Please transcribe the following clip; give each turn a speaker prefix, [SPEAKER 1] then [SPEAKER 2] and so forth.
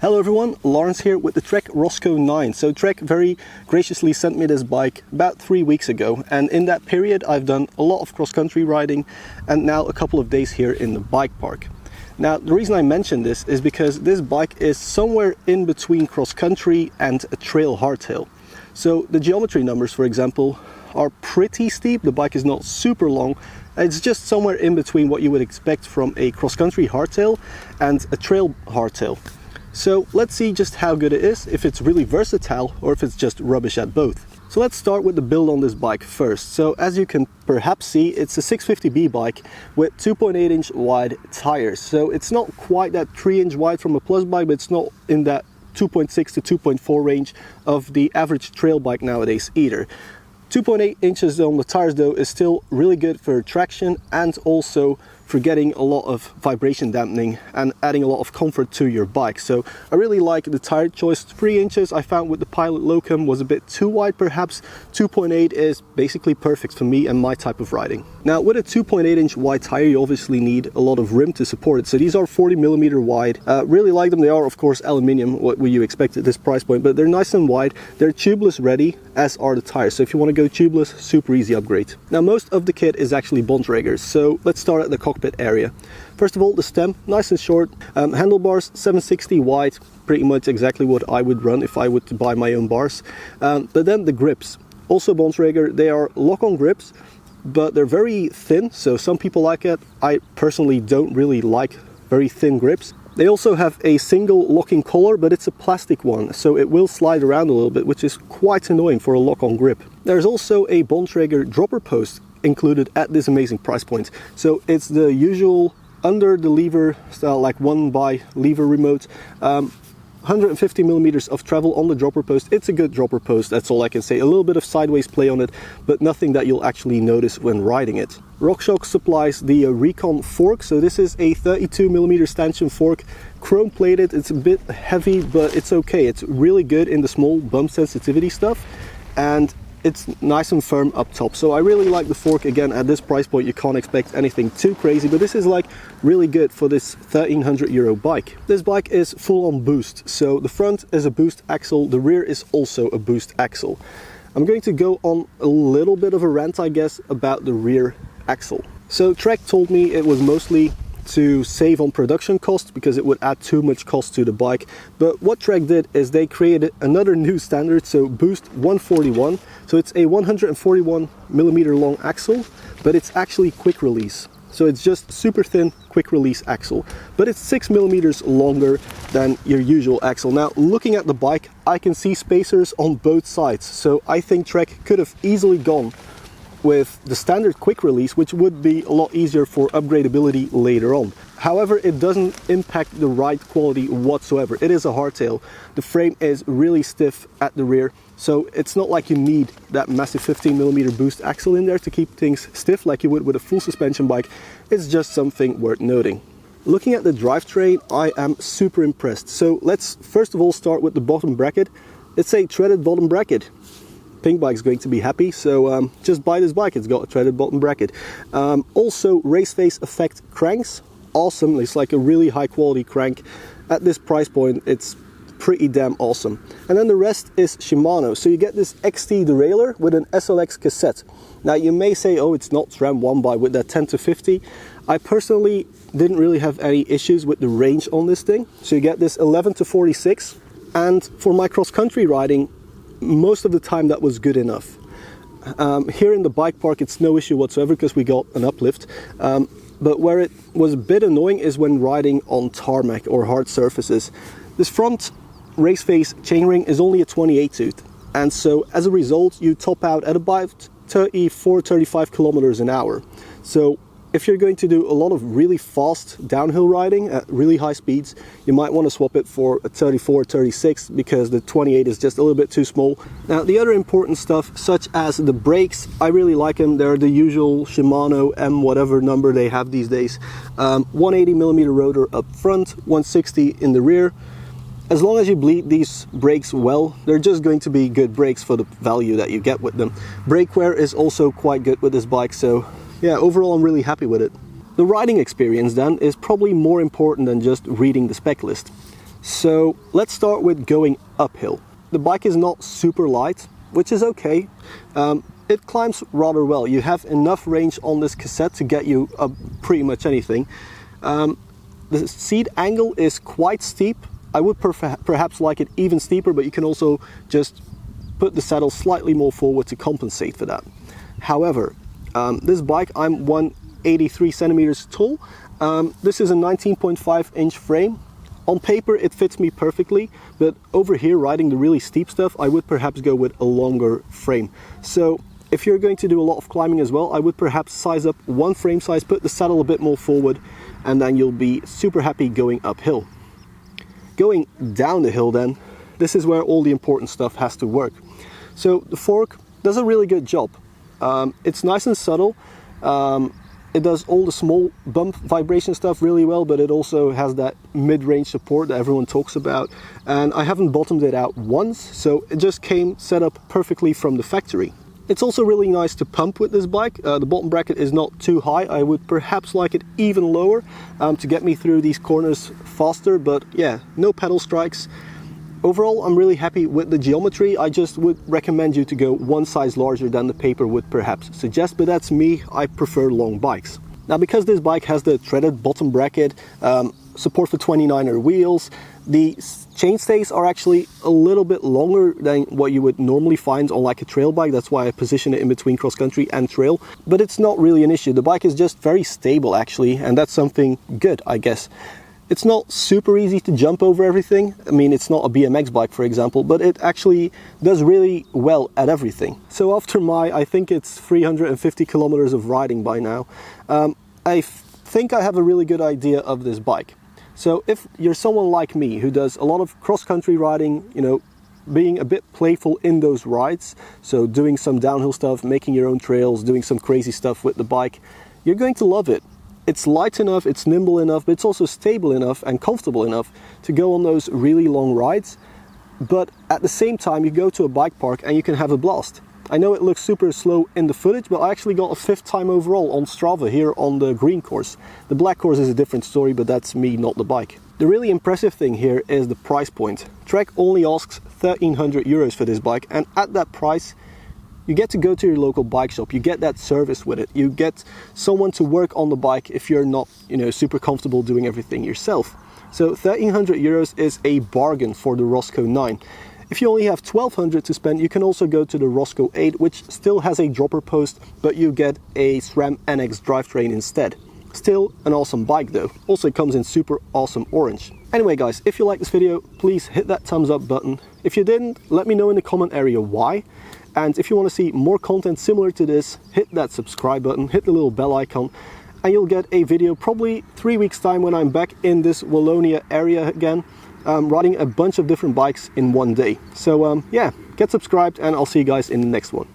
[SPEAKER 1] Hello everyone, Lawrence here with the Trek Roscoe 9. So Trek very graciously sent me this bike about 3 weeks ago, and in that period I've done a lot of cross-country riding and now a couple of days here in the bike park. Now the reason I mention this is because this bike is somewhere in between cross-country and a trail hardtail. So the geometry numbers, for example, are pretty steep. The bike is not super long. It's just somewhere in between what you would expect from a cross-country hardtail and a trail hardtail. So let's see just how good it is, if it's really versatile or if it's just rubbish at both. So let's start with the build on this bike first. So as you can perhaps see, it's a 650B bike with 2.8-inch wide tires. So it's not quite that 3-inch wide from a plus bike, but it's not in that 2.6 to 2.4 range of the average trail bike nowadays either. 2.8 inches on the tires though is still really good for traction and also for getting a lot of vibration dampening and adding a lot of comfort to your bike. So I really like the tire choice. 3 inches I found with the Pilot Locum was a bit too wide perhaps. 2.8 is basically perfect for me and my type of riding. Now with a 2.8-inch wide tire you obviously need a lot of rim to support it. So these are 40mm wide. Really like them. They are of course aluminium, what would you expect at this price point, but they're nice and wide. They're tubeless ready, as are the tires. So if you want to go tubeless, super easy upgrade. Now most of the kit is actually Bontrager, so let's start at the cockpit area. First of all, the stem, nice and short. Handlebars, 760 wide, pretty much exactly what I would run if I would to buy my own bars. But then the grips, also Bontrager. They are lock-on grips, but they're very thin, so some people like it. I personally don't really like very thin grips. They also have a single locking collar, but it's a plastic one, so it will slide around a little bit, which is quite annoying for a lock-on grip. There's also a Bontrager dropper post included at this amazing price point. So it's the usual under the lever style, like one by lever remote. 150mm of travel on the dropper post. It's a good dropper post, that's all I can say. A little bit of sideways play on it, but nothing that you'll actually notice when riding it. RockShox supplies the Recon fork, so this is a 32mm stanchion fork, chrome plated. It's a bit heavy, but it's okay. It's really good in the small bump sensitivity stuff, and it's nice and firm up top. So I really like the fork. Again, at this price point you can't expect anything too crazy, but this is like really good for this €1,300 bike. This bike is full on boost, so the front is a boost axle, the rear is also a boost axle. I'm going to go on a little bit of a rant, I guess, about the rear axle. So Trek told me it was mostly to save on production costs because it would add too much cost to the bike, but what Trek did is they created another new standard, so Boost 141. So it's a 141mm long axle, but it's actually quick release. So it's just super thin quick release axle, but it's 6mm longer than your usual axle. Now looking at the bike, I can see spacers on both sides, so I think Trek could have easily gone with the standard quick release, which would be a lot easier for upgradability later on. However, it doesn't impact the ride quality whatsoever. It is a hardtail. The frame is really stiff at the rear, so it's not like you need that massive 15mm boost axle in there to keep things stiff like you would with a full suspension bike. It's just something worth noting. Looking at the drivetrain, I am super impressed. So let's first of all start with the bottom bracket. It's a threaded bottom bracket. Pink Bike's going to be happy, so just buy this bike. It's got a threaded bottom bracket. Also race face effect cranks, awesome. It's like a really high quality crank. At this price point it's pretty damn awesome. And then the rest is Shimano, so you get this XT derailleur with an SLX cassette. Now you may say, oh, it's not SRAM 1 with that 10 to 50. I personally didn't really have any issues with the range on this thing. So you get this 11 to 46, and for my cross-country riding, most of the time that was good enough. Here in the bike park it's no issue whatsoever because we got an uplift, but where it was a bit annoying is when riding on tarmac or hard surfaces. This front race face chainring is only a 28 tooth, and so as a result you top out at about 34-35 kilometers an hour. So if you're going to do a lot of really fast downhill riding at really high speeds, you might want to swap it for a 34-36 because the 28 is just a little bit too small. Now the other important stuff, such as the brakes, I really like them. They're the usual Shimano M whatever number they have these days. 180mm rotor up front, 160 in the rear. As long as you bleed these brakes well, they're just going to be good brakes for the value that you get with them. Brake wear is also quite good with this bike, so yeah, overall I'm really happy with it. The riding experience then is probably more important than just reading the spec list. So let's start with going uphill. The bike is not super light, which is okay. It climbs rather well. You have enough range on this cassette to get you up pretty much anything. The seat angle is quite steep. I would perhaps like it even steeper, but you can also just put the saddle slightly more forward to compensate for that. However, this bike, I'm 183 centimeters tall. This is a 19.5 inch frame. On paper it fits me perfectly, but over here riding the really steep stuff, I would perhaps go with a longer frame. So if you're going to do a lot of climbing as well, I would perhaps size up one frame size, put the saddle a bit more forward, and then you'll be super happy going uphill. Going down the hill then, this is where all the important stuff has to work. So the fork does a really good job. It's nice and subtle. It does all the small bump vibration stuff really well, but it also has that mid-range support that everyone talks about. And I haven't bottomed it out once, so it just came set up perfectly from the factory. It's also really nice to pump with this bike. The bottom bracket is not too high. I would perhaps like it even lower to get me through these corners faster, but yeah, no pedal strikes. Overall, I'm really happy with the geometry. I just would recommend you to go one size larger than the paper would perhaps suggest, but that's me. I prefer long bikes. Now, because this bike has the threaded bottom bracket, support for 29er wheels, the chainstays are actually a little bit longer than what you would normally find on like a trail bike. That's why I position it in between cross country and trail, but it's not really an issue. The bike is just very stable actually, and that's something good, I guess. It's not super easy to jump over everything. I mean, it's not a BMX bike, for example, but it actually does really well at everything. So after I think it's 350 kilometers of riding by now, I think I have a really good idea of this bike. So if you're someone like me who does a lot of cross-country riding, you know, being a bit playful in those rides, so doing some downhill stuff, making your own trails, doing some crazy stuff with the bike, you're going to love it. It's light enough, it's nimble enough, but it's also stable enough and comfortable enough to go on those really long rides. But at the same time, you go to a bike park and you can have a blast. I know it looks super slow in the footage, but I actually got a 5th time overall on Strava here on the green course. The black course is a different story, but that's me, not the bike. The really impressive thing here is the price point. Trek only asks 1,300 euros for this bike, and at that price, you get to go to your local bike shop, you get that service with it, you get someone to work on the bike if you're not, you know, super comfortable doing everything yourself. So 1,300 euros is a bargain for the Roscoe 9. If you only have 1,200 to spend, you can also go to the Roscoe 8, which still has a dropper post, but you get a SRAM NX drivetrain instead. Still an awesome bike though. Also it comes in super awesome orange. Anyway guys, if you like this video, please hit that thumbs up button. If you didn't, let me know in the comment area why. And if you want to see more content similar to this, hit that subscribe button, hit the little bell icon, and you'll get a video probably 3 weeks time when I'm back in this Wallonia area again, riding a bunch of different bikes in one day. So yeah, get subscribed and I'll see you guys in the next one.